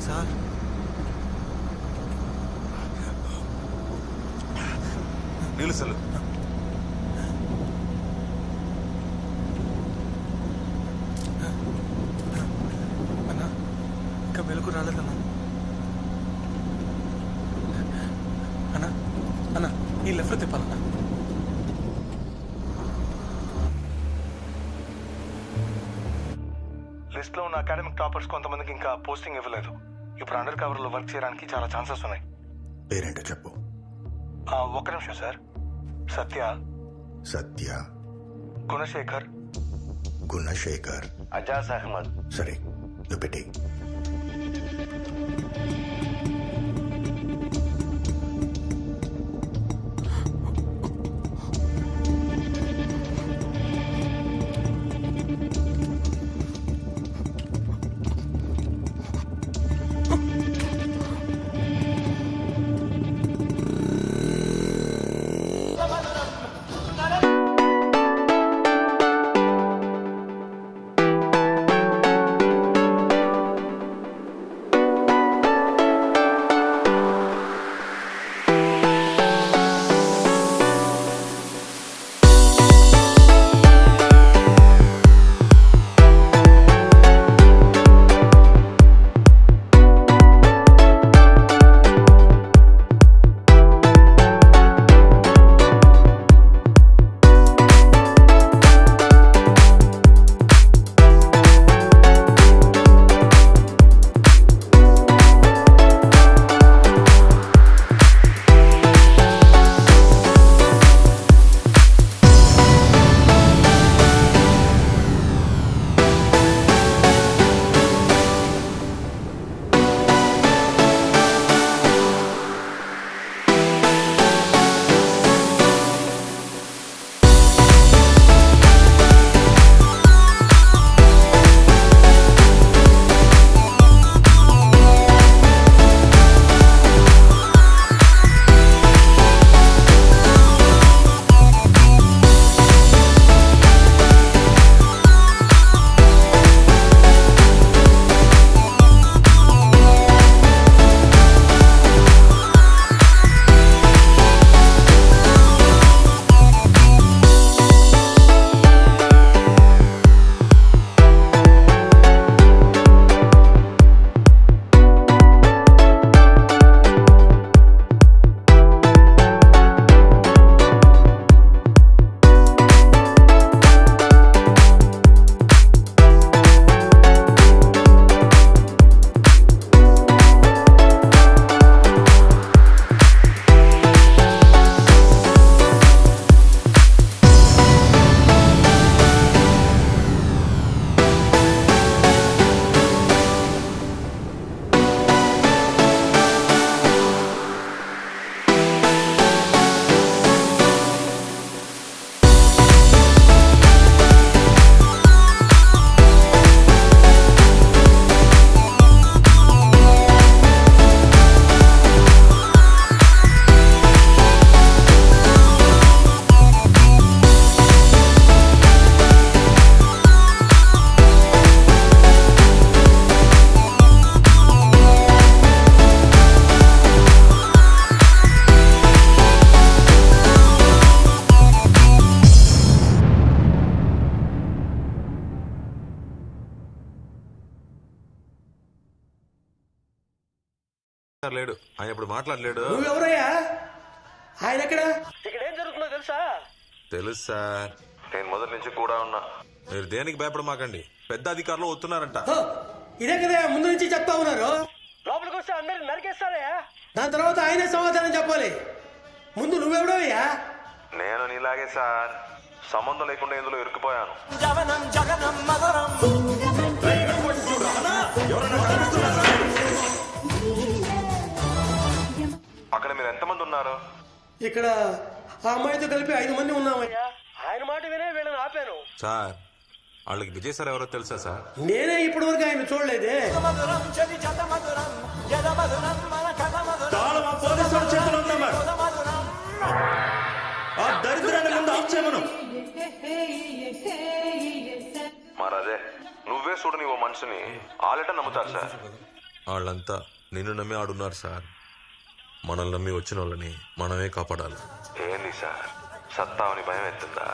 Sir నీళ్ళు cell. అన్నా ఇంకా వెలుగు రాలేదన్నా. అన్నా అన్నా ఈ లెఫ్ట్లో తిప్పాలన్నా. లిస్ట్ లో ఉన్న అకాడమిక్ టాపర్స్ కొంతమందికి ఇంకా పోస్టింగ్ ఇవ్వలేదు. ఇప్పుడు అండర్ కవర్ లో వర్క్ చేయడానికి చాలా ఛాన్సెస్ ఉన్నాయి. పేరేంటో చెప్పు. ఒక్క నిమిషం సార్. సత్య, సత్య, గుణశేఖర్, గుణశేఖర్, అజాజ్ అహ్మద్. సరే నువ్వు పెట్టి. లేడు ఆయన ఇప్పుడు మాట్లాడలేడు. నువ్వెవరయ్యా? ఆయన ఎక్కడ? ఇక్కడ ఏం జరుగుతుందో తెలుసా? తెలుసు సార్, నేను మొదటి నుంచి కూడా ఉన్నా. మీరు దేనికి భయపడమాకండి, పెద్ద అధికారులు వస్తున్నారంట. ఇదే కదా ముందు నుంచి చెప్తా ఉన్నారు. లోపలికి వస్తే అందరిని నరికేస్తారయ్యా. దాని తర్వాత ఆయనే సమాధానం చెప్పాలి. ముందు నువ్వెవడోయ్యా? నేను నీలాగే సార్, సంబంధం లేకుండా ఇందులో ఇరుక్కుపోయాను. అక్కడ మీరు ఎంతమంది ఉన్నారు? ఇక్కడ ఆ అమ్మాయితో కలిపి 5 మంది ఉన్నామయ్యా. ఆయన మాట వినే వీళ్ళని ఆపాను సార్. వాళ్ళకి విజయ్ సార్ ఎవరో తెలుసా సార్? నేనే ఇప్పటి వరకు ఆయన చూడలేదే. మరదే నువ్వే చూడు, నీవు మనిషిని ఆలట నమ్ముతారు సార్. వాళ్ళంతా నిన్ను నమ్మి ఆడున్నారు సార్. మనల్ని నమ్మి వచ్చిన వాళ్ళని మనమే కాపాడాలి. ఏంది సార్ సత్తావని భయం ఎత్తుందా?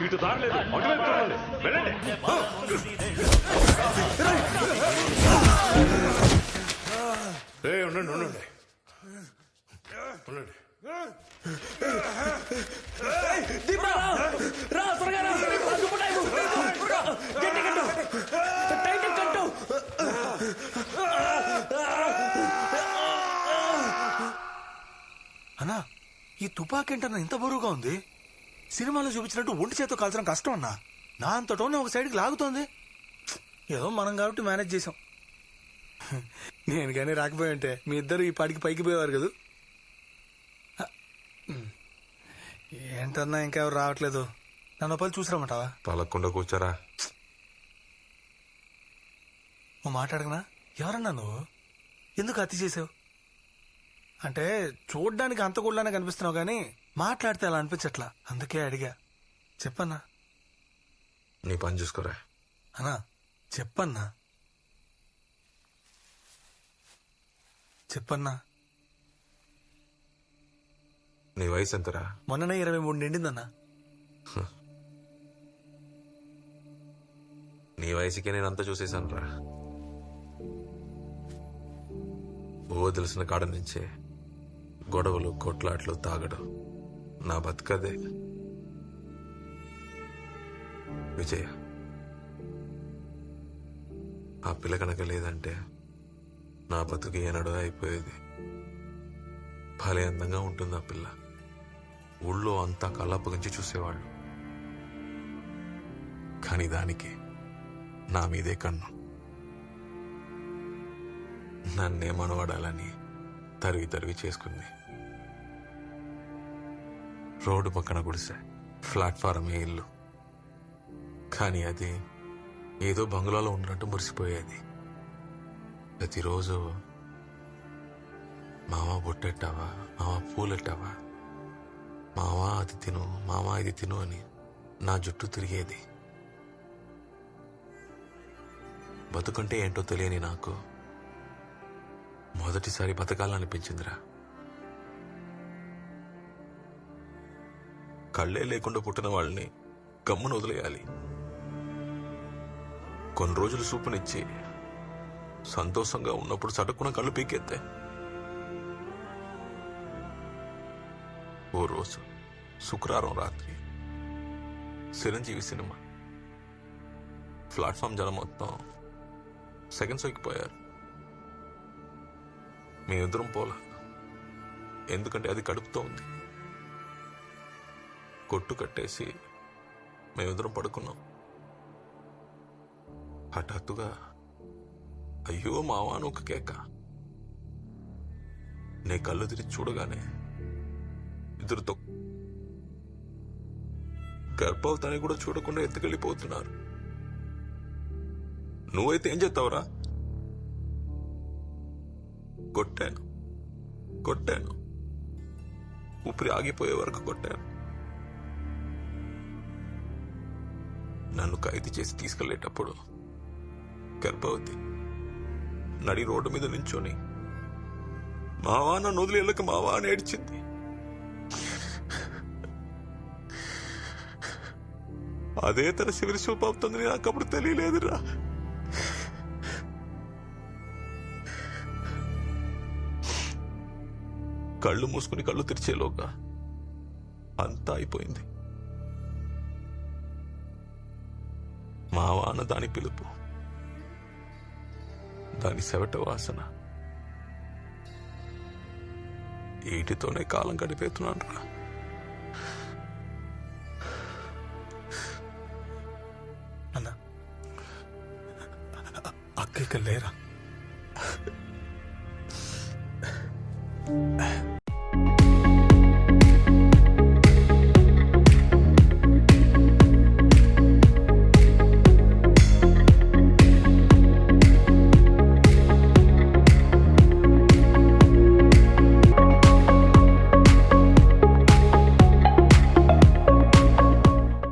ఇటు దారలేదు, అటువైపు చూడాలి. వెళ్ళండి. ఉండండి ఉండండి ఉండండి. అన్నా ఈ తుపాకీ ఏంటన్నా ఇంత బరువుగా ఉంది? సినిమాలో చూపించినట్టు ఒంటి చేతితో కాల్చడం కష్టం అన్నా. నా అంతటోనే ఒక సైడ్కి లాగుతోంది. ఏదో మనం కాబట్టి మేనేజ్ చేసాం. నేను కానీ రాకపోయి ఉంటే మీ ఇద్దరు ఈ పాటికి పైకి పోయేవారు కదా. ఏంటన్నా ఇంకా ఎవరు రావట్లేదు? నన్ను పలు చూసిరామంటావా? పలకుండా కూర్చారా? ఓ మాట్లాడగనా? ఎవరన్నా నువ్వు? ఎందుకు హత్య చేసావు? అంటే చూడ్డానికి అంత కూడలానే కనిపిస్తున్నావు కానీ మాట్లాడితే అలా అనిపించట్లా, అందుకే అడిగా. చెప్పన్నా. నీ పని చూసుకోరా. అన్నా చెప్పన్నా. చెప్పన్నా. నీ వయసు ఎంతరా? మొన్ననే 23 నిండిందన్నా. నీ వయసుకే నేనంతా చూసేశాను రా. ఓ తెలిసిన కాడ నుంచే గొడవలు, కొట్లాట్లు, తాగడం నా బతుకదే. విజయ, ఆ పిల్ల కనుక లేదంటే నా బతుకు ఏనాడో అయిపోయేది. భలే అందంగా ఉంటుంది ఆ పిల్ల. ఊళ్ళో అంతా కళ్ళప్పగించి చూసేవాళ్ళు, కానీ దానికి నా మీదే కన్ను. నన్నే మనవాడాలని తరివి తరివి చేసుకుంది. రోడ్డు పక్కన గుడిసె, ప్లాట్ఫారమే ఇల్లు. కానీ అది ఏదో బంగ్లాలో ఉన్నట్టు మురిసిపోయేది. ప్రతిరోజు మామ బొట్టెట్టావా, మామ పూలెట్టావా, మామ అది తిను, మామ ఇది తిను అని నా జుట్టు తిరిగేది. బతుకంటే ఏంటో తెలియని నాకు మొదటిసారి బతకాలనిపించిందిరా. కళ్ళే లేకుండా పుట్టిన వాళ్ళని గమ్మున వదిలేయాలి. కొన్ని రోజులు సూపునిచ్చి సంతోషంగా ఉన్నప్పుడు సటక్కున కళ్ళు పీకెత్తే. ఓ రోజు శుక్రవారం రాత్రి చిరంజీవి సినిమా. ప్లాట్ఫామ్ జనం మొత్తం సెకండ్ షోకి పోయారు. మేమిద్దరం పోలా, ఎందుకంటే అది కడుపుతో ఉంది. కొట్టు కట్టేసి మేమిద్దరం పడుకున్నాం. హఠాత్తుగా అయ్యో మావా అని ఒక కేక. నే కళ్ళు తిరిగి చూడగానే ఇద్దరుతో గర్భవతాన్ని కూడా చూడకుండా ఎత్తుకెళ్ళిపోతున్నారు. నువ్వైతే ఏం చేస్తావురా? కొట్టాను కొట్టాను, ఊపిరి ఆగిపోయే వరకు కొట్టాను. నన్ను ఖైదు చేసి తీసుకెళ్లేటప్పుడు గర్భవతి నడి రోడ్డు మీద నించొని మావా నన్ను వదిలి వెళ్ళక మావా అని ఏడ్చింది. అదే తన శివరి శివపాపుతుంది, నాకు అప్పుడు తెలియలేదురా. కళ్ళు మూసుకుని కళ్ళు తెరిచేలోగా అంతా అయిపోయింది. మావా అన్న దాని పిలుపు, దాని సెవట వాసన, వీటితోనే కాలం గడిపేస్తున్నాను రా. అన్నా అక్క ఇక్కడ లేరా?